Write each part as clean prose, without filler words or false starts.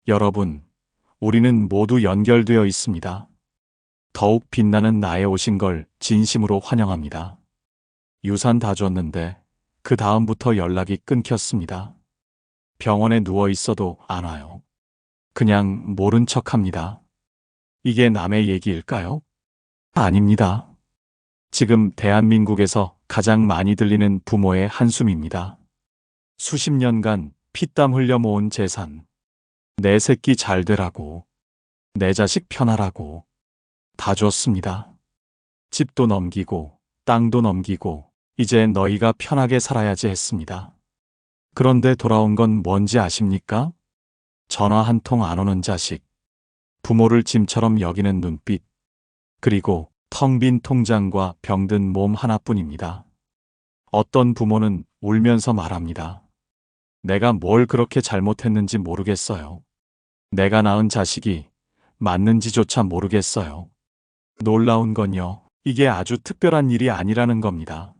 여러분, 우리는 모두 연결되어 있습니다. 더욱 빛나는 나에 오신 걸 진심으로 환영합니다. 유산 다 줬는데 그 다음부터 연락이 끊겼습니다. 병원에 누워 있어도 안 와요. 그냥 모른 척 합니다. 이게 남의 얘기일까요? 아닙니다. 지금 대한민국에서 가장 많이 들리는 부모의 한숨입니다. 수십 년간 피땀 흘려 모은 재산. 내 새끼 잘 되라고, 내 자식 편하라고 다 줬습니다. 집도 넘기고 땅도 넘기고 이제 너희가 편하게 살아야지 했습니다. 그런데 돌아온 건 뭔지 아십니까? 전화 한 통 안 오는 자식, 부모를 짐처럼 여기는 눈빛, 그리고 텅 빈 통장과 병든 몸 하나뿐입니다. 어떤 부모는 울면서 말합니다. 내가 뭘 그렇게 잘못했는지 모르겠어요. 내가 낳은 자식이 맞는지조차 모르겠어요. 놀라운 건요, 이게 아주 특별한 일이 아니라는 겁니다.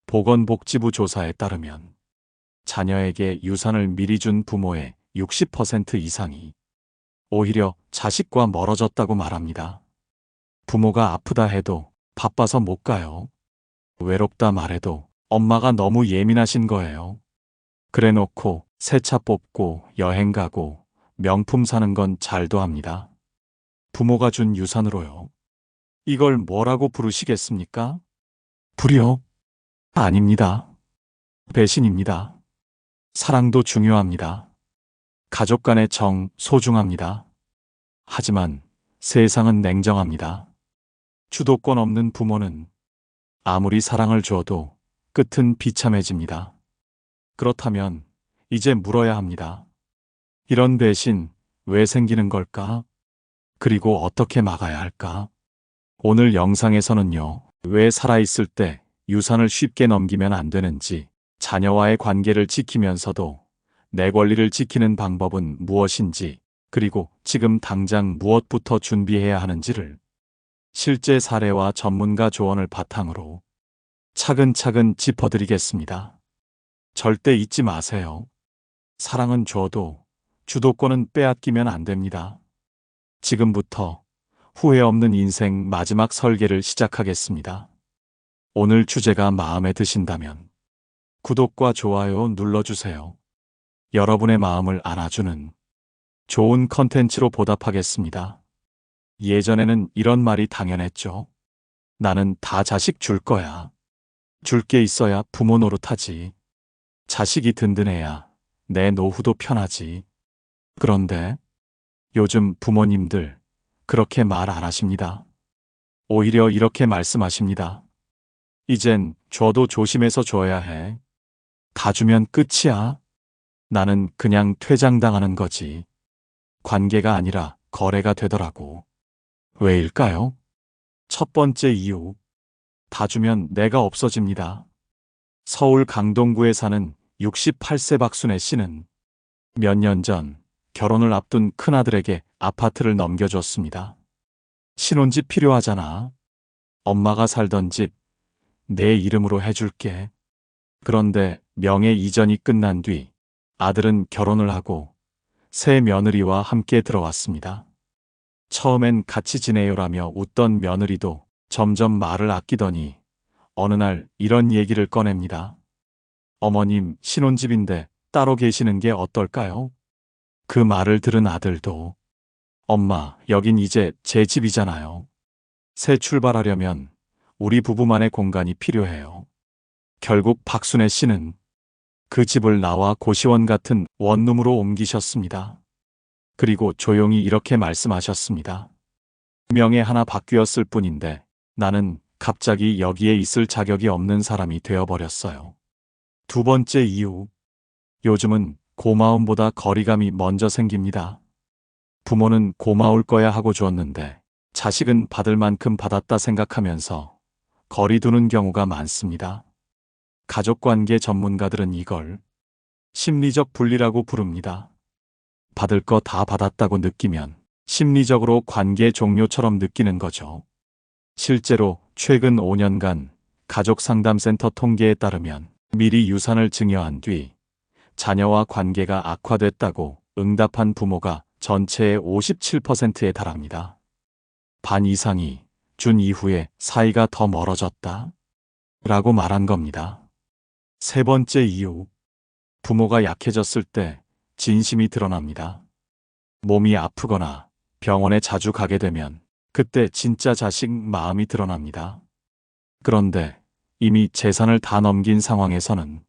보건복지부 조사에 따르면 자녀에게 유산을 미리 준 부모의 60% 이상이 오히려 자식과 멀어졌다고 말합니다. 부모가 아프다 해도 바빠서 못 가요. 외롭다 말해도 엄마가 너무 예민하신 거예요. 그래 놓고 새 차 뽑고 여행 가고 명품 사는 건 잘도 합니다. 부모가 준 유산으로요. 이걸 뭐라고 부르시겠습니까? 불효? 아닙니다. 배신입니다. 사랑도 중요합니다. 가족 간의 정 소중합니다. 하지만 세상은 냉정합니다. 주도권 없는 부모는 아무리 사랑을 줘도 끝은 비참해집니다. 그렇다면 이제 물어야 합니다. 이런 배신 왜 생기는 걸까? 그리고 어떻게 막아야 할까? 오늘 영상에서는요, 왜 살아있을 때 유산을 쉽게 넘기면 안 되는지, 자녀와의 관계를 지키면서도 내 권리를 지키는 방법은 무엇인지, 그리고 지금 당장 무엇부터 준비해야 하는지를 실제 사례와 전문가 조언을 바탕으로 차근차근 짚어드리겠습니다. 절대 잊지 마세요. 사랑은 줘도 주도권은 빼앗기면 안 됩니다. 지금부터 후회 없는 인생 마지막 설계를 시작하겠습니다. 오늘 주제가 마음에 드신다면 구독과 좋아요 눌러주세요. 여러분의 마음을 안아주는 좋은 컨텐츠로 보답하겠습니다. 예전에는 이런 말이 당연했죠. 나는 다 자식 줄 거야. 줄 게 있어야 부모 노릇하지. 자식이 든든해야 내 노후도 편하지. 그런데 요즘 부모님들 그렇게 말 안 하십니다. 오히려 이렇게 말씀하십니다. 이젠 줘도 조심해서 줘야 해. 다 주면 끝이야. 나는 그냥 퇴장당하는 거지. 관계가 아니라 거래가 되더라고. 왜일까요? 첫 번째 이유. 다 주면 내가 없어집니다. 서울 강동구에 사는 68세 박순애 씨는 몇 년 전 결혼을 앞둔 큰아들에게 아파트를 넘겨줬습니다. 신혼집 필요하잖아. 엄마가 살던 집 내 이름으로 해줄게. 그런데 명의 이전이 끝난 뒤 아들은 결혼을 하고 새 며느리와 함께 들어왔습니다. 처음엔 같이 지내요라며 웃던 며느리도 점점 말을 아끼더니 어느 날 이런 얘기를 꺼냅니다. 어머님, 신혼집인데 따로 계시는 게 어떨까요? 그 말을 들은 아들도 엄마, 여긴 이제 제 집이잖아요. 새 출발하려면 우리 부부만의 공간이 필요해요. 결국 박순애 씨는 그 집을 나와 고시원 같은 원룸으로 옮기셨습니다. 그리고 조용히 이렇게 말씀하셨습니다. 명예 하나 바뀌었을 뿐인데 나는 갑자기 여기에 있을 자격이 없는 사람이 되어버렸어요. 두 번째 이유. 요즘은 고마움보다 거리감이 먼저 생깁니다. 부모는 고마울 거야 하고 주었는데 자식은 받을 만큼 받았다 생각하면서 거리 두는 경우가 많습니다. 가족관계 전문가들은 이걸 심리적 분리라고 부릅니다. 받을 거 다 받았다고 느끼면 심리적으로 관계 종료처럼 느끼는 거죠. 실제로 최근 5년간 가족상담센터 통계에 따르면 미리 유산을 증여한 뒤 자녀와 관계가 악화됐다고 응답한 부모가 전체의 57%에 달합니다. 반 이상이 준 이후에 사이가 더 멀어졌다 라고 말한 겁니다. 세 번째 이유, 부모가 약해졌을 때 진심이 드러납니다. 몸이 아프거나 병원에 자주 가게 되면 그때 진짜 자식 마음이 드러납니다. 그런데 이미 재산을 다 넘긴 상황에서는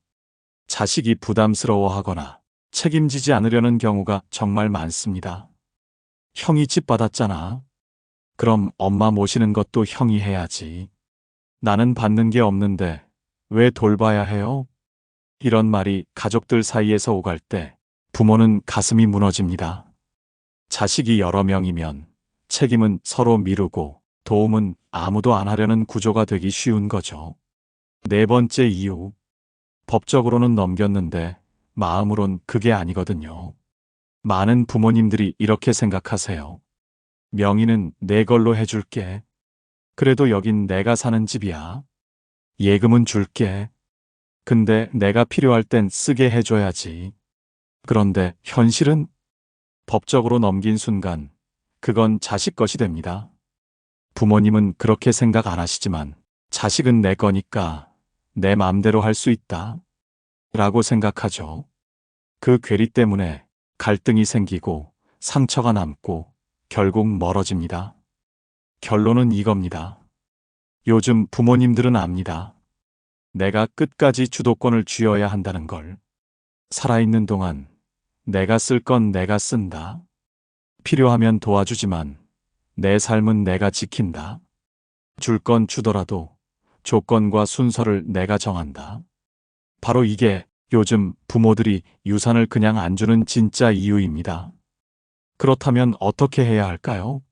자식이 부담스러워하거나 책임지지 않으려는 경우가 정말 많습니다. 형이 집 받았잖아. 그럼 엄마 모시는 것도 형이 해야지. 나는 받는 게 없는데 왜 돌봐야 해요? 이런 말이 가족들 사이에서 오갈 때 부모는 가슴이 무너집니다. 자식이 여러 명이면 책임은 서로 미루고 도움은 아무도 안 하려는 구조가 되기 쉬운 거죠. 네 번째 이유, 법적으로는 넘겼는데 마음으론 그게 아니거든요. 많은 부모님들이 이렇게 생각하세요. 명의는 내 걸로 해줄게. 그래도 여긴 내가 사는 집이야. 예금은 줄게. 근데 내가 필요할 땐 쓰게 해줘야지. 그런데 현실은 법적으로 넘긴 순간 그건 자식 것이 됩니다. 부모님은 그렇게 생각 안 하시지만 자식은 내 거니까 내 맘대로 할 수 있다 라고 생각하죠. 그 괴리 때문에 갈등이 생기고 상처가 남고 결국 멀어집니다. 결론은 이겁니다. 요즘 부모님들은 압니다. 내가 끝까지 주도권을 쥐어야 한다는 걸. 살아있는 동안 내가 쓸 건 내가 쓴다. 필요하면 도와주지만 내 삶은 내가 지킨다. 줄 건 주더라도 조건과 순서를 내가 정한다. 바로 이게 요즘 부모들이 유산을 그냥 안 주는 진짜 이유입니다. 그렇다면 어떻게 해야 할까요?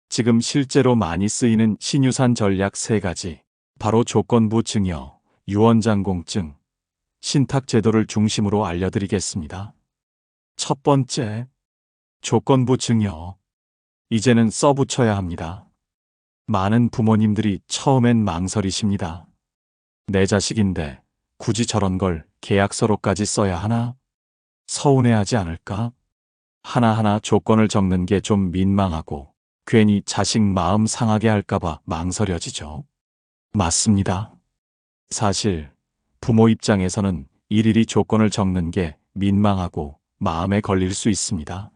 지금 실제로 많이 쓰이는 신유산 전략 3가지, 바로 조건부 증여, 유언장공증, 신탁제도를 중심으로 알려드리겠습니다. 첫 번째, 조건부 증여. 이제는 써붙여야 합니다. 많은 부모님들이 처음엔 망설이십니다. 내 자식인데 굳이 저런 걸 계약서로까지 써야 하나? 서운해하지 않을까? 하나하나 조건을 적는 게 좀 민망하고 괜히 자식 마음 상하게 할까봐 망설여지죠. 맞습니다. 사실 부모 입장에서는 일일이 조건을 적는 게 민망하고 마음에 걸릴 수 있습니다.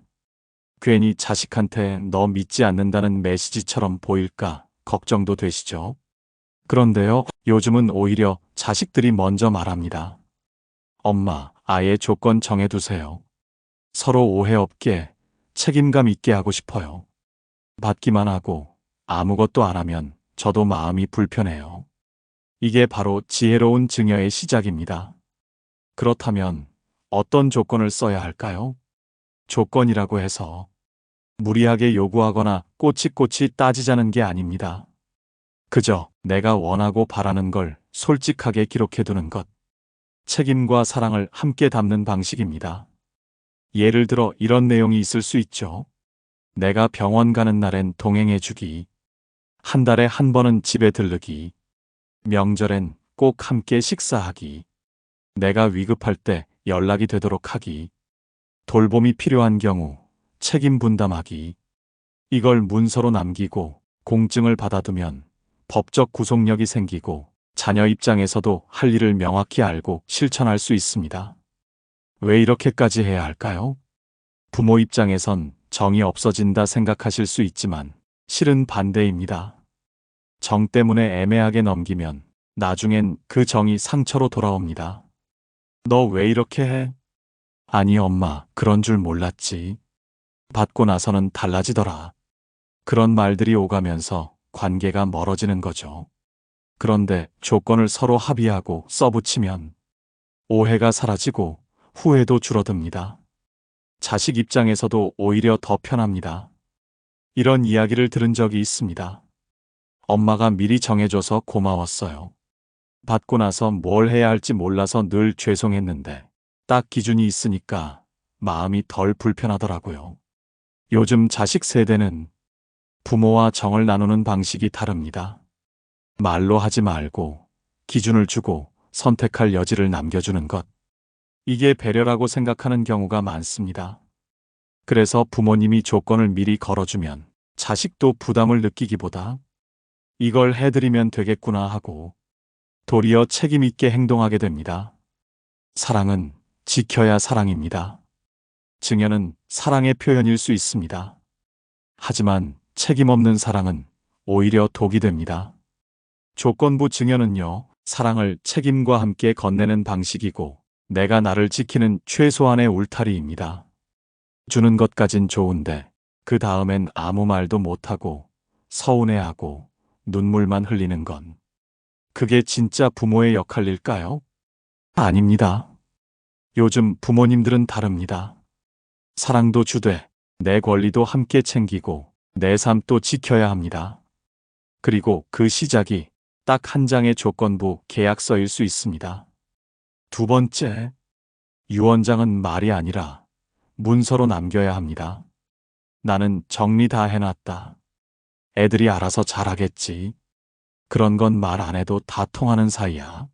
괜히 자식한테 너 믿지 않는다는 메시지처럼 보일까 걱정도 되시죠? 그런데요, 요즘은 오히려 자식들이 먼저 말합니다. 엄마, 아예 조건 정해두세요. 서로 오해 없게 책임감 있게 하고 싶어요. 받기만 하고 아무것도 안 하면 저도 마음이 불편해요. 이게 바로 지혜로운 증여의 시작입니다. 그렇다면 어떤 조건을 써야 할까요? 조건이라고 해서 무리하게 요구하거나 꼬치꼬치 따지자는 게 아닙니다. 그저 내가 원하고 바라는 걸 솔직하게 기록해두는 것. 책임과 사랑을 함께 담는 방식입니다. 예를 들어 이런 내용이 있을 수 있죠. 내가 병원 가는 날엔 동행해주기. 한 달에 한 번은 집에 들르기. 명절엔 꼭 함께 식사하기. 내가 위급할 때 연락이 되도록 하기. 돌봄이 필요한 경우 책임 분담하기. 이걸 문서로 남기고 공증을 받아두면 법적 구속력이 생기고 자녀 입장에서도 할 일을 명확히 알고 실천할 수 있습니다. 왜 이렇게까지 해야 할까요? 부모 입장에선 정이 없어진다 생각하실 수 있지만 실은 반대입니다. 정 때문에 애매하게 넘기면 나중엔 그 정이 상처로 돌아옵니다. 너 왜 이렇게 해? 아니 엄마, 그런 줄 몰랐지. 받고 나서는 달라지더라. 그런 말들이 오가면서 관계가 멀어지는 거죠. 그런데 조건을 서로 합의하고 써붙이면 오해가 사라지고 후회도 줄어듭니다. 자식 입장에서도 오히려 더 편합니다. 이런 이야기를 들은 적이 있습니다. 엄마가 미리 정해줘서 고마웠어요. 받고 나서 뭘 해야 할지 몰라서 늘 죄송했는데 딱 기준이 있으니까 마음이 덜 불편하더라고요. 요즘 자식 세대는 부모와 정을 나누는 방식이 다릅니다. 말로 하지 말고 기준을 주고 선택할 여지를 남겨주는 것. 이게 배려라고 생각하는 경우가 많습니다. 그래서 부모님이 조건을 미리 걸어주면 자식도 부담을 느끼기보다 이걸 해드리면 되겠구나 하고 도리어 책임 있게 행동하게 됩니다. 사랑은 지켜야 사랑입니다. 증여는 사랑의 표현일 수 있습니다. 하지만 책임 없는 사랑은 오히려 독이 됩니다. 조건부 증여는요, 사랑을 책임과 함께 건네는 방식이고 내가 나를 지키는 최소한의 울타리입니다. 주는 것까진 좋은데 그 다음엔 아무 말도 못하고 서운해하고 눈물만 흘리는 건 그게 진짜 부모의 역할일까요? 아닙니다. 요즘 부모님들은 다릅니다. 사랑도 주되 내 권리도 함께 챙기고 내 삶도 지켜야 합니다. 그리고 그 시작이 딱 한 장의 조건부 계약서일 수 있습니다. 두 번째, 유언장은 말이 아니라 문서로 남겨야 합니다. 나는 정리 다 해놨다. 애들이 알아서 잘하겠지. 그런 건 말 안 해도 다 통하는 사이야.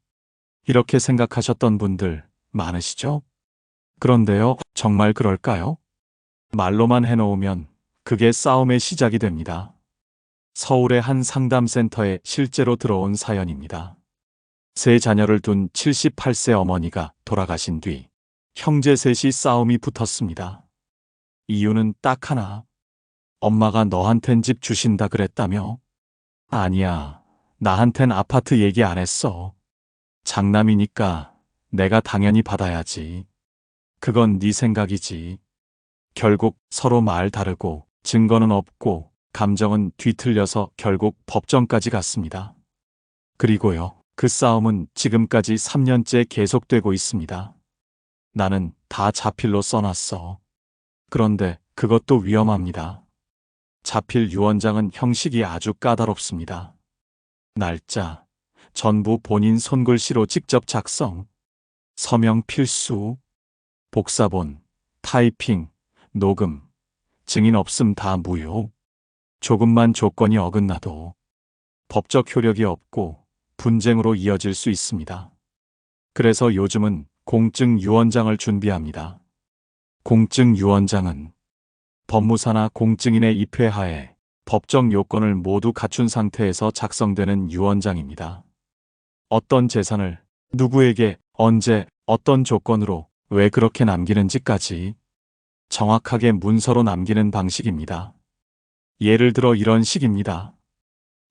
이렇게 생각하셨던 분들 많으시죠? 그런데요, 정말 그럴까요? 말로만 해놓으면 그게 싸움의 시작이 됩니다. 서울의 한 상담센터에 실제로 들어온 사연입니다. 세 자녀를 둔 78세 어머니가 돌아가신 뒤 형제 셋이 싸움이 붙었습니다. 이유는 딱 하나. 엄마가 너한텐 집 주신다 그랬다며? 아니야. 나한텐 아파트 얘기 안 했어. 장남이니까 내가 당연히 받아야지. 그건 네 생각이지. 결국 서로 말 다르고 증거는 없고 감정은 뒤틀려서 결국 법정까지 갔습니다. 그리고요, 그 싸움은 지금까지 3년째 계속되고 있습니다. 나는 다 자필로 써놨어. 그런데 그것도 위험합니다. 자필 유언장은 형식이 아주 까다롭습니다. 날짜, 전부 본인 손글씨로 직접 작성, 서명 필수, 복사본, 타이핑, 녹음, 증인 없음 다 무효. 조금만 조건이 어긋나도 법적 효력이 없고 분쟁으로 이어질 수 있습니다. 그래서 요즘은 공증 유언장을 준비합니다. 공증 유언장은 법무사나 공증인의 입회하에 법적 요건을 모두 갖춘 상태에서 작성되는 유언장입니다. 어떤 재산을 누구에게 언제 어떤 조건으로 왜 그렇게 남기는지까지 정확하게 문서로 남기는 방식입니다. 예를 들어 이런 식입니다.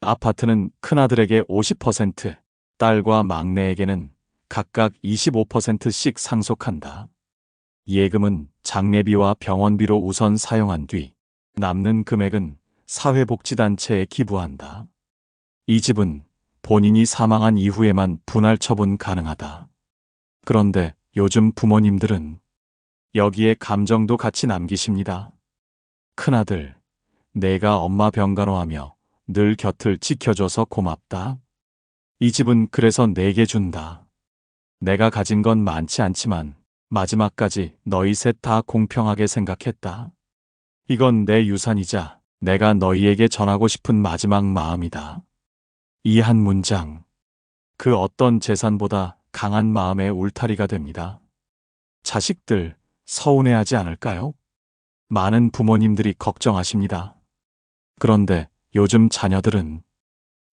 아파트는 큰아들에게 50%, 딸과 막내에게는 각각 25%씩 상속한다. 예금은 장례비와 병원비로 우선 사용한 뒤 남는 금액은 사회복지단체에 기부한다. 이 집은 본인이 사망한 이후에만 분할 처분 가능하다. 그런데 요즘 부모님들은 여기에 감정도 같이 남기십니다. 큰아들, 내가 엄마 병간호하며 늘 곁을 지켜줘서 고맙다. 이 집은 그래서 내게 준다. 내가 가진 건 많지 않지만 마지막까지 너희 셋 다 공평하게 생각했다. 이건 내 유산이자 내가 너희에게 전하고 싶은 마지막 마음이다. 이 한 문장, 그 어떤 재산보다 강한 마음의 울타리가 됩니다. 자식들, 서운해하지 않을까요? 많은 부모님들이 걱정하십니다. 그런데 요즘 자녀들은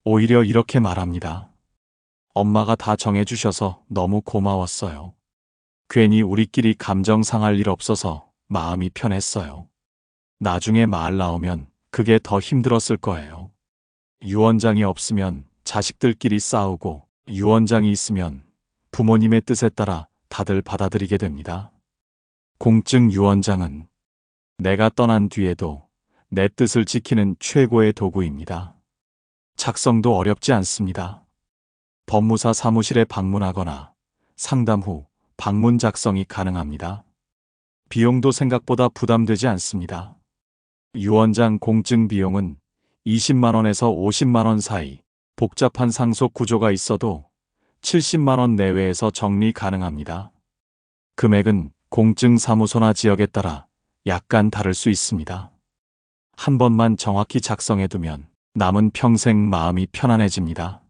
오히려 이렇게 말합니다. 엄마가 다 정해주셔서 너무 고마웠어요. 괜히 우리끼리 감정 상할 일 없어서 마음이 편했어요. 나중에 말 나오면 그게 더 힘들었을 거예요. 유언장이 없으면 자식들끼리 싸우고 유언장이 있으면 부모님의 뜻에 따라 다들 받아들이게 됩니다. 공증 유언장은 내가 떠난 뒤에도 내 뜻을 지키는 최고의 도구입니다. 작성도 어렵지 않습니다. 법무사 사무실에 방문하거나 상담 후 방문 작성이 가능합니다. 비용도 생각보다 부담되지 않습니다. 유언장 공증 비용은 20만 원에서 50만 원 사이, 복잡한 상속 구조가 있어도 70만 원 내외에서 정리 가능합니다. 금액은 공증 사무소나 지역에 따라 약간 다를 수 있습니다. 한 번만 정확히 작성해두면 남은 평생 마음이 편안해집니다.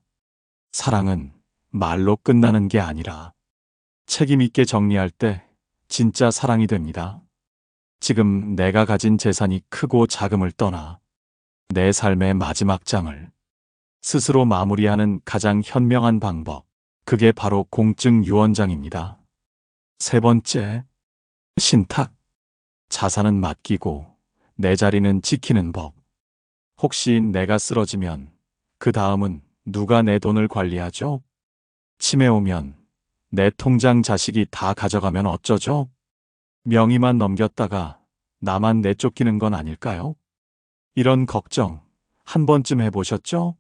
사랑은 말로 끝나는 게 아니라 책임 있게 정리할 때 진짜 사랑이 됩니다. 지금 내가 가진 재산이 크고 작음을 떠나 내 삶의 마지막 장을 스스로 마무리하는 가장 현명한 방법. 그게 바로 공증 유언장입니다. 세 번째, 신탁. 자산은 맡기고 내 자리는 지키는 법. 혹시 내가 쓰러지면 그 다음은 누가 내 돈을 관리하죠? 치매 오면 내 통장 자식이 다 가져가면 어쩌죠? 명의만 넘겼다가 나만 내쫓기는 건 아닐까요? 이런 걱정 한 번쯤 해보셨죠?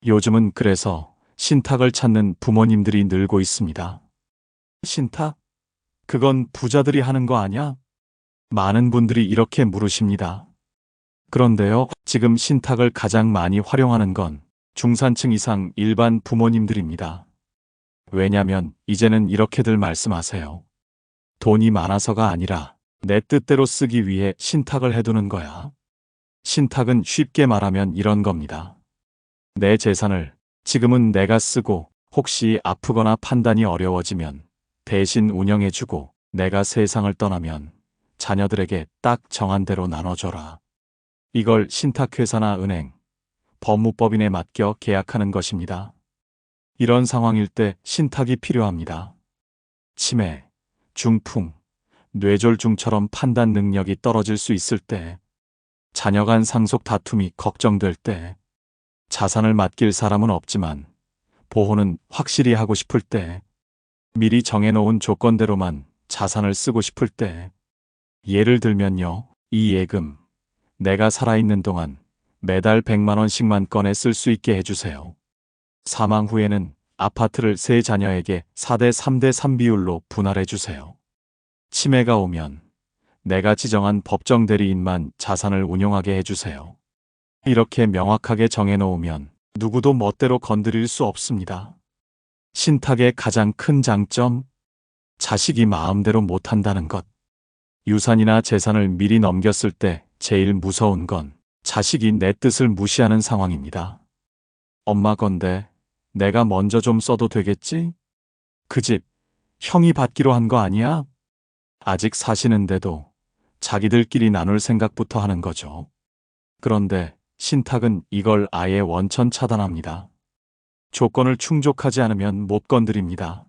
요즘은 그래서 신탁을 찾는 부모님들이 늘고 있습니다. 신탁? 그건 부자들이 하는 거 아냐? 많은 분들이 이렇게 물으십니다. 그런데요, 지금 신탁을 가장 많이 활용하는 건 중산층 이상 일반 부모님들입니다. 왜냐면 이제는 이렇게들 말씀하세요. 돈이 많아서가 아니라 내 뜻대로 쓰기 위해 신탁을 해두는 거야. 신탁은 쉽게 말하면 이런 겁니다. 내 재산을 지금은 내가 쓰고 혹시 아프거나 판단이 어려워지면 대신 운영해주고 내가 세상을 떠나면 자녀들에게 딱 정한 대로 나눠줘라. 이걸 신탁회사나 은행, 법무법인에 맡겨 계약하는 것입니다. 이런 상황일 때 신탁이 필요합니다. 치매, 중풍, 뇌졸중처럼 판단 능력이 떨어질 수 있을 때, 자녀 간 상속 다툼이 걱정될 때, 자산을 맡길 사람은 없지만 보호는 확실히 하고 싶을 때, 미리 정해놓은 조건대로만 자산을 쓰고 싶을 때, 예를 들면요, 이 예금, 내가 살아있는 동안 매달 100만 원씩만 꺼내 쓸 수 있게 해주세요. 사망 후에는 아파트를 세 자녀에게 4대 3대 3 비율로 분할해주세요. 치매가 오면 내가 지정한 법정 대리인만 자산을 운용하게 해주세요. 이렇게 명확하게 정해놓으면 누구도 멋대로 건드릴 수 없습니다. 신탁의 가장 큰 장점, 자식이 마음대로 못한다는 것. 유산이나 재산을 미리 넘겼을 때 제일 무서운 건 자식이 내 뜻을 무시하는 상황입니다. 엄마 건데 내가 먼저 좀 써도 되겠지? 그 집 형이 받기로 한 거 아니야? 아직 사시는데도 자기들끼리 나눌 생각부터 하는 거죠. 그런데 신탁은 이걸 아예 원천 차단합니다. 조건을 충족하지 않으면 못 건드립니다.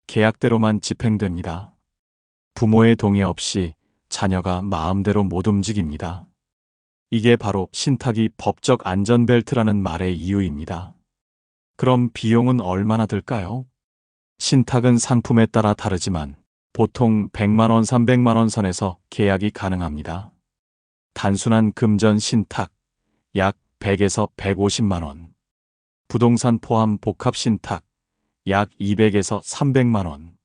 계약대로만 집행됩니다. 부모의 동의 없이 자녀가 마음대로 못 움직입니다. 이게 바로 신탁이 법적 안전벨트라는 말의 이유입니다. 그럼 비용은 얼마나 들까요? 신탁은 상품에 따라 다르지만 보통 100만 원, 300만 원 선에서 계약이 가능합니다. 단순한 금전 신탁 약 100에서 150만 원. 부동산 포함 복합 신탁 약 200에서 300만 원.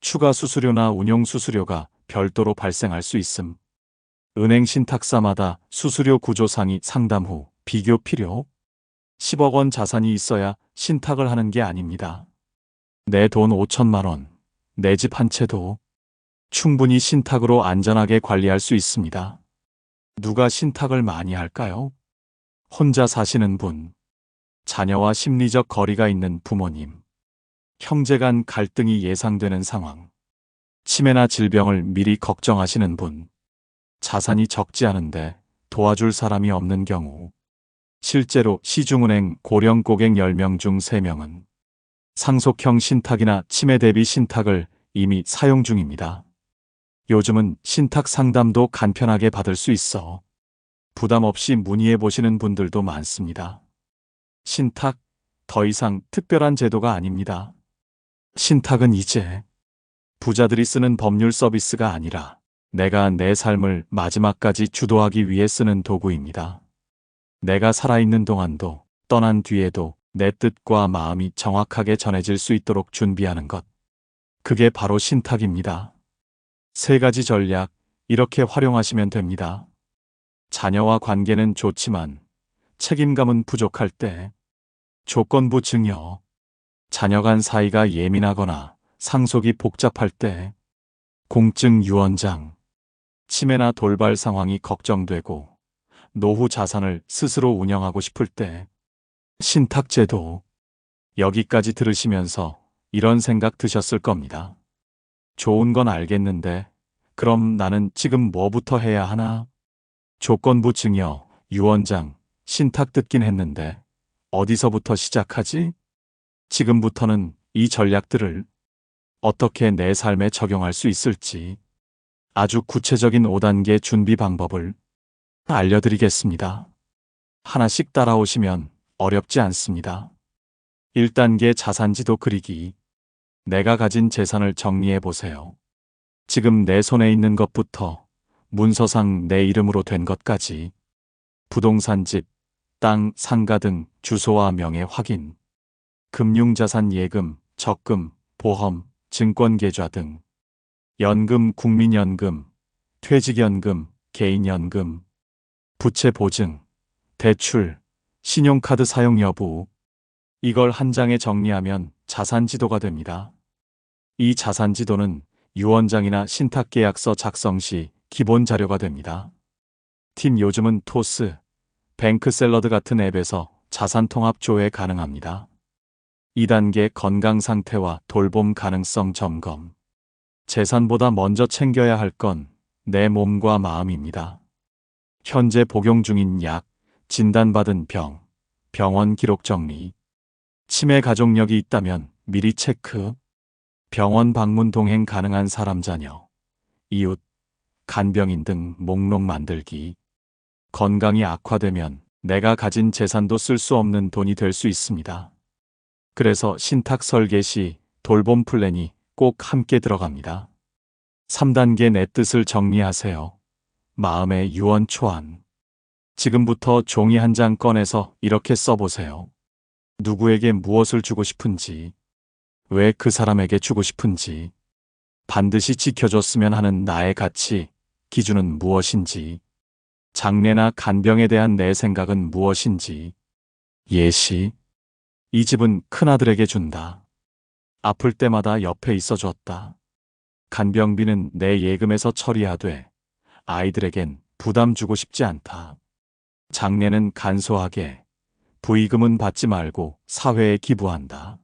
추가 수수료나 운용 수수료가 별도로 발생할 수 있음. 은행 신탁사마다 수수료 구조상이 상담 후 비교 필요. 10억 원 자산이 있어야 신탁을 하는 게 아닙니다. 내 돈 5천만 원, 내 집 한 채도 충분히 신탁으로 안전하게 관리할 수 있습니다. 누가 신탁을 많이 할까요? 혼자 사시는 분, 자녀와 심리적 거리가 있는 부모님, 형제 간 갈등이 예상되는 상황, 치매나 질병을 미리 걱정하시는 분, 자산이 적지 않은데 도와줄 사람이 없는 경우. 실제로 시중은행 고령 고객 10명 중 3명은 상속형 신탁이나 치매 대비 신탁을 이미 사용 중입니다. 요즘은 신탁 상담도 간편하게 받을 수 있어 부담 없이 문의해 보시는 분들도 많습니다. 신탁, 더 이상 특별한 제도가 아닙니다. 신탁은 이제 부자들이 쓰는 법률 서비스가 아니라 내가 내 삶을 마지막까지 주도하기 위해 쓰는 도구입니다. 내가 살아있는 동안도 떠난 뒤에도 내 뜻과 마음이 정확하게 전해질 수 있도록 준비하는 것. 그게 바로 신탁입니다. 3가지 전략, 이렇게 활용하시면 됩니다. 자녀와 관계는 좋지만 책임감은 부족할 때, 조건부 증여, 자녀 간 사이가 예민하거나 상속이 복잡할 때, 공증 유언장, 치매나 돌발 상황이 걱정되고 노후 자산을 스스로 운영하고 싶을 때, 신탁제도. 여기까지 들으시면서 이런 생각 드셨을 겁니다. 좋은 건 알겠는데 그럼 나는 지금 뭐부터 해야 하나? 조건부 증여, 유언장, 신탁 듣긴 했는데 어디서부터 시작하지? 지금부터는 이 전략들을 어떻게 내 삶에 적용할 수 있을지 아주 구체적인 5단계 준비 방법을 알려드리겠습니다. 하나씩 따라오시면 어렵지 않습니다. 1단계 자산지도 그리기. 내가 가진 재산을 정리해 보세요. 지금 내 손에 있는 것부터 문서상 내 이름으로 된 것까지 부동산 집, 땅, 상가 등 주소와 명의 확인, 금융자산 예금, 적금, 보험, 증권계좌 등 연금, 국민연금, 퇴직연금, 개인연금, 부채 보증, 대출, 신용카드 사용 여부, 이걸 한 장에 정리하면 자산지도가 됩니다. 이 자산지도는 유언장이나 신탁계약서 작성 시 기본 자료가 됩니다. 요즘은 토스, 뱅크샐러드 같은 앱에서 자산통합 조회 가능합니다. 2단계 건강 상태와 돌봄 가능성 점검. 재산보다 먼저 챙겨야 할 건 내 몸과 마음입니다. 현재 복용 중인 약, 진단받은 병, 병원 기록 정리, 치매 가족력이 있다면 미리 체크, 병원 방문 동행 가능한 사람 자녀, 이웃, 간병인 등 목록 만들기. 건강이 악화되면 내가 가진 재산도 쓸 수 없는 돈이 될 수 있습니다. 그래서 신탁 설계 시 돌봄 플랜이 꼭 함께 들어갑니다. 3단계 내 뜻을 정리하세요. 마음의 유언 초안. 지금부터 종이 한 장 꺼내서 이렇게 써보세요. 누구에게 무엇을 주고 싶은지, 왜 그 사람에게 주고 싶은지, 반드시 지켜줬으면 하는 나의 가치, 기준은 무엇인지, 장례나 간병에 대한 내 생각은 무엇인지. 예시. 이 집은 큰아들에게 준다. 아플 때마다 옆에 있어줬다. 간병비는 내 예금에서 처리하되 아이들에겐 부담 주고 싶지 않다. 장례는 간소하게, 부의금은 받지 말고 사회에 기부한다.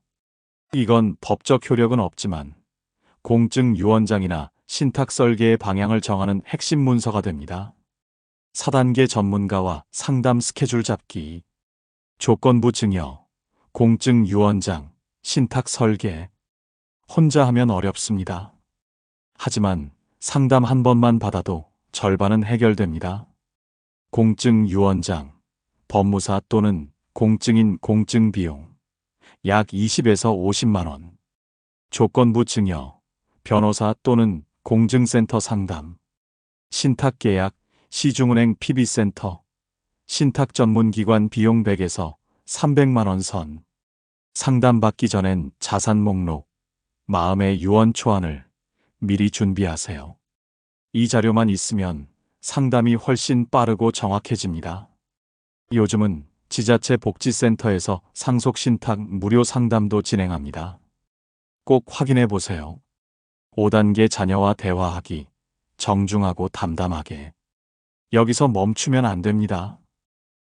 이건 법적 효력은 없지만 공증 유언장이나 신탁 설계의 방향을 정하는 핵심 문서가 됩니다. 4단계 전문가와 상담 스케줄 잡기. 조건부 증여, 공증 유언장, 신탁 설계. 혼자 하면 어렵습니다. 하지만 상담 한 번만 받아도 절반은 해결됩니다. 공증 유언장, 법무사 또는 공증인 공증 비용 약 20에서 50만 원. 조건부 증여, 변호사 또는 공증센터 상담, 신탁계약, 시중은행 PB센터, 신탁 전문기관 비용 100에서 300만 원 선. 상담받기 전엔 자산 목록, 마음의 유언 초안을 미리 준비하세요. 이 자료만 있으면 상담이 훨씬 빠르고 정확해집니다. 요즘은 지자체 복지센터에서 상속신탁 무료 상담도 진행합니다. 꼭 확인해 보세요. 5단계 자녀와 대화하기. 정중하고 담담하게. 여기서 멈추면 안 됩니다.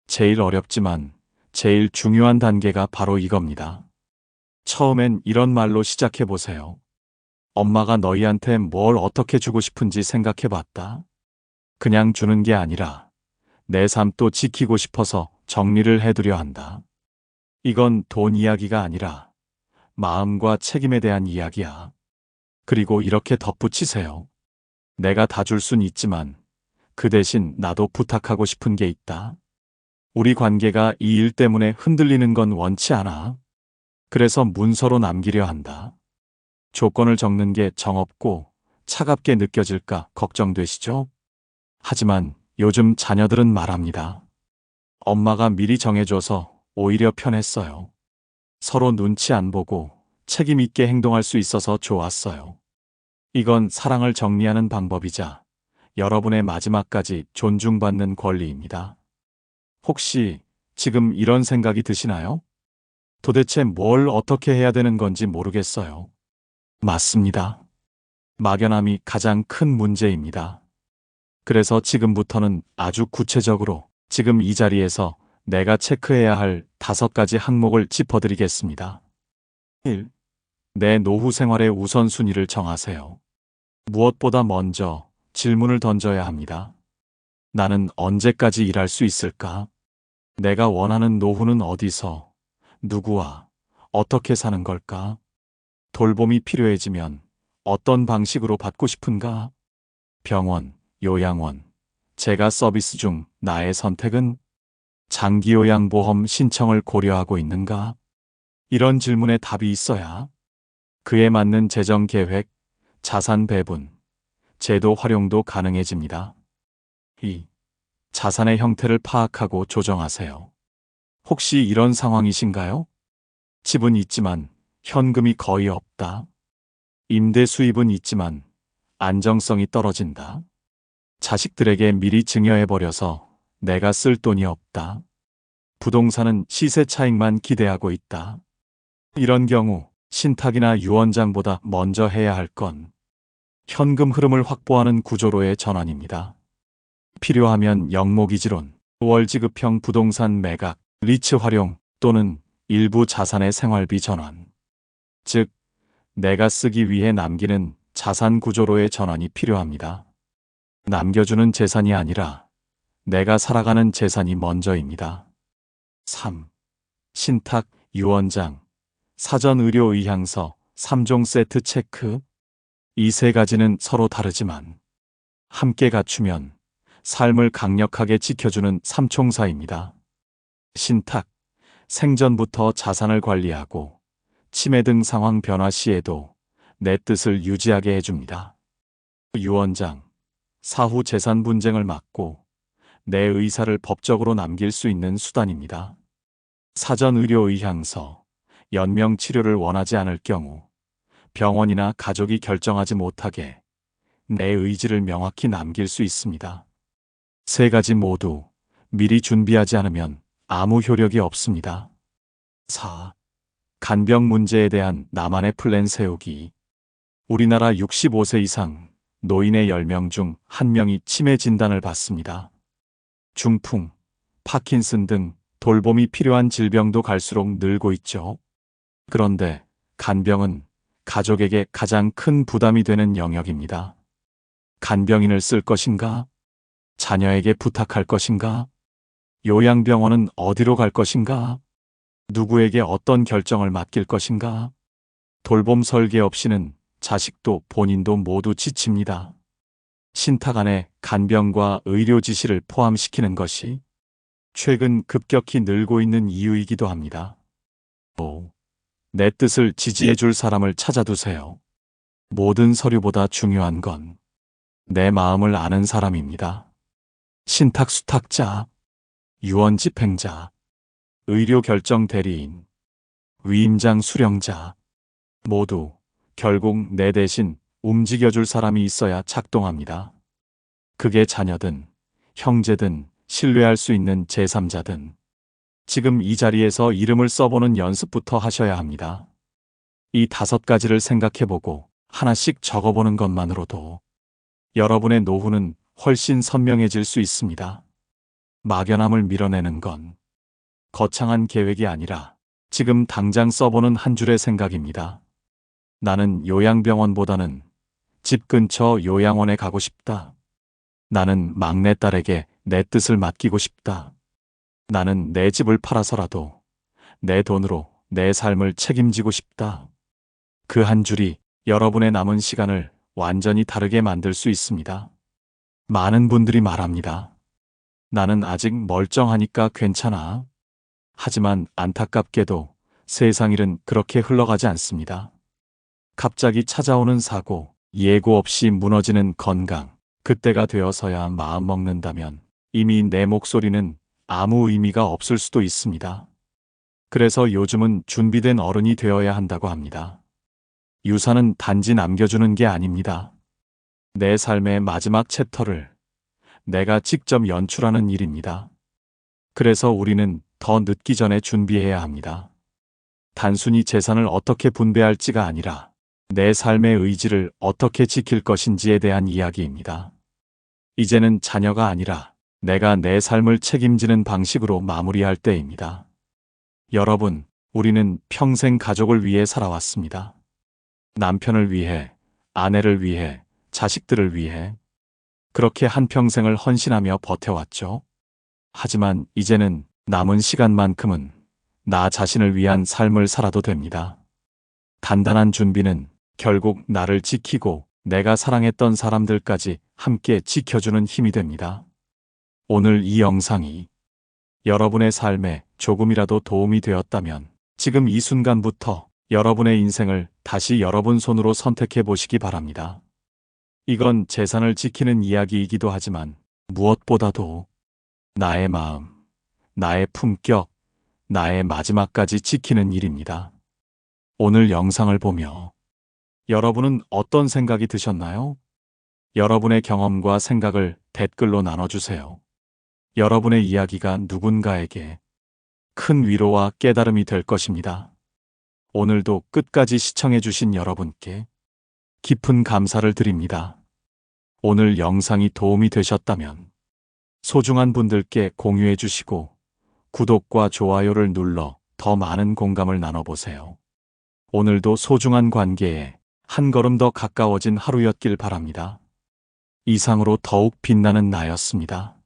제일 어렵지만 제일 중요한 단계가 바로 이겁니다. 처음엔 이런 말로 시작해 보세요. 엄마가 너희한테 뭘 어떻게 주고 싶은지 생각해 봤다. 그냥 주는 게 아니라 내 삶도 지키고 싶어서 정리를 해두려 한다. 이건 돈 이야기가 아니라 마음과 책임에 대한 이야기야. 그리고 이렇게 덧붙이세요. 내가 다 줄 순 있지만 그 대신 나도 부탁하고 싶은 게 있다. 우리 관계가 이 일 때문에 흔들리는 건 원치 않아. 그래서 문서로 남기려 한다. 조건을 적는 게 정없고 차갑게 느껴질까 걱정되시죠? 하지만 요즘 자녀들은 말합니다. 엄마가 미리 정해줘서 오히려 편했어요. 서로 눈치 안 보고 책임 있게 행동할 수 있어서 좋았어요. 이건 사랑을 정리하는 방법이자 여러분의 마지막까지 존중받는 권리입니다. 혹시 지금 이런 생각이 드시나요? 도대체 뭘 어떻게 해야 되는 건지 모르겠어요. 맞습니다. 막연함이 가장 큰 문제입니다. 그래서 지금부터는 아주 구체적으로 지금 이 자리에서 내가 체크해야 할 5가지 항목을 짚어드리겠습니다. 1. 내 노후 생활의 우선순위를 정하세요. 무엇보다 먼저 질문을 던져야 합니다. 나는 언제까지 일할 수 있을까? 내가 원하는 노후는 어디서, 누구와, 어떻게 사는 걸까? 돌봄이 필요해지면 어떤 방식으로 받고 싶은가? 병원, 요양원, 재가 서비스 중 나의 선택은? 장기요양보험 신청을 고려하고 있는가? 이런 질문에 답이 있어야 그에 맞는 재정 계획, 자산 배분, 제도 활용도 가능해집니다. 2. 자산의 형태를 파악하고 조정하세요. 혹시 이런 상황이신가요? 집은 있지만 현금이 거의 없다. 임대 수입은 있지만 안정성이 떨어진다. 자식들에게 미리 증여해버려서 내가 쓸 돈이 없다. 부동산은 시세 차익만 기대하고 있다. 이런 경우 신탁이나 유언장보다 먼저 해야 할 건 현금 흐름을 확보하는 구조로의 전환입니다. 필요하면 영목이지론, 월지급형 부동산 매각, 리츠 활용 또는 일부 자산의 생활비 전환. 즉, 내가 쓰기 위해 남기는 자산 구조로의 전환이 필요합니다. 남겨주는 재산이 아니라 내가 살아가는 재산이 먼저입니다. 3. 신탁, 유언장, 사전 의료 의향서, 3종 세트 체크. 이 세 가지는 서로 다르지만 함께 갖추면 삶을 강력하게 지켜주는 삼총사입니다. 신탁, 생전부터 자산을 관리하고 치매 등 상황 변화 시에도 내 뜻을 유지하게 해줍니다. 유언장, 사후 재산 분쟁을 막고 내 의사를 법적으로 남길 수 있는 수단입니다. 사전 의료 의향서, 연명 치료를 원하지 않을 경우 병원이나 가족이 결정하지 못하게 내 의지를 명확히 남길 수 있습니다. 세 가지 모두 미리 준비하지 않으면 아무 효력이 없습니다. 4. 간병 문제에 대한 나만의 플랜 세우기. 우리나라 65세 이상 노인의 10명 중 1명이 치매 진단을 받습니다. 중풍, 파킨슨 등 돌봄이 필요한 질병도 갈수록 늘고 있죠. 그런데 간병은 가족에게 가장 큰 부담이 되는 영역입니다. 간병인을 쓸 것인가? 자녀에게 부탁할 것인가? 요양병원은 어디로 갈 것인가? 누구에게 어떤 결정을 맡길 것인가? 돌봄 설계 없이는 자식도 본인도 모두 지칩니다. 신탁 안에 간병과 의료 지시를 포함시키는 것이 최근 급격히 늘고 있는 이유이기도 합니다. 5. 내 뜻을 지지해 줄 사람을 찾아두세요. 모든 서류보다 중요한 건 내 마음을 아는 사람입니다. 신탁 수탁자, 유언 집행자, 의료 결정 대리인, 위임장 수령자 모두 결국 내 대신 움직여줄 사람이 있어야 작동합니다. 그게 자녀든 형제든 신뢰할 수 있는 제3자든 지금 이 자리에서 이름을 써보는 연습부터 하셔야 합니다. 이 5가지를 생각해보고 하나씩 적어보는 것만으로도 여러분의 노후는 훨씬 선명해질 수 있습니다. 막연함을 밀어내는 건 거창한 계획이 아니라 지금 당장 써보는 한 줄의 생각입니다. 나는 요양병원보다는 집 근처 요양원에 가고 싶다. 나는 막내딸에게 내 뜻을 맡기고 싶다. 나는 내 집을 팔아서라도 내 돈으로 내 삶을 책임지고 싶다. 그 한 줄이 여러분의 남은 시간을 완전히 다르게 만들 수 있습니다. 많은 분들이 말합니다. 나는 아직 멀쩡하니까 괜찮아. 하지만 안타깝게도 세상 일은 그렇게 흘러가지 않습니다. 갑자기 찾아오는 사고, 예고 없이 무너지는 건강, 그때가 되어서야 마음 먹는다면 이미 내 목소리는 아무 의미가 없을 수도 있습니다. 그래서 요즘은 준비된 어른이 되어야 한다고 합니다. 유산은 단지 남겨주는 게 아닙니다. 내 삶의 마지막 챕터를 내가 직접 연출하는 일입니다. 그래서 우리는 더 늦기 전에 준비해야 합니다. 단순히 재산을 어떻게 분배할지가 아니라 내 삶의 의지를 어떻게 지킬 것인지에 대한 이야기입니다. 이제는 자녀가 아니라 내가 내 삶을 책임지는 방식으로 마무리할 때입니다. 여러분, 우리는 평생 가족을 위해 살아왔습니다. 남편을 위해, 아내를 위해, 자식들을 위해. 그렇게 한평생을 헌신하며 버텨왔죠. 하지만 이제는 남은 시간만큼은 나 자신을 위한 삶을 살아도 됩니다. 단단한 준비는 결국 나를 지키고 내가 사랑했던 사람들까지 함께 지켜주는 힘이 됩니다. 오늘 이 영상이 여러분의 삶에 조금이라도 도움이 되었다면 지금 이 순간부터 여러분의 인생을 다시 여러분 손으로 선택해 보시기 바랍니다. 이건 재산을 지키는 이야기이기도 하지만 무엇보다도 나의 마음, 나의 품격, 나의 마지막까지 지키는 일입니다. 오늘 영상을 보며 여러분은 어떤 생각이 드셨나요? 여러분의 경험과 생각을 댓글로 나눠주세요. 여러분의 이야기가 누군가에게 큰 위로와 깨달음이 될 것입니다. 오늘도 끝까지 시청해주신 여러분께 깊은 감사를 드립니다. 오늘 영상이 도움이 되셨다면 소중한 분들께 공유해 주시고 구독과 좋아요를 눌러 더 많은 공감을 나눠보세요. 오늘도 소중한 관계에 한 걸음 더 가까워진 하루였길 바랍니다. 이상으로 더욱 빛나는 나였습니다.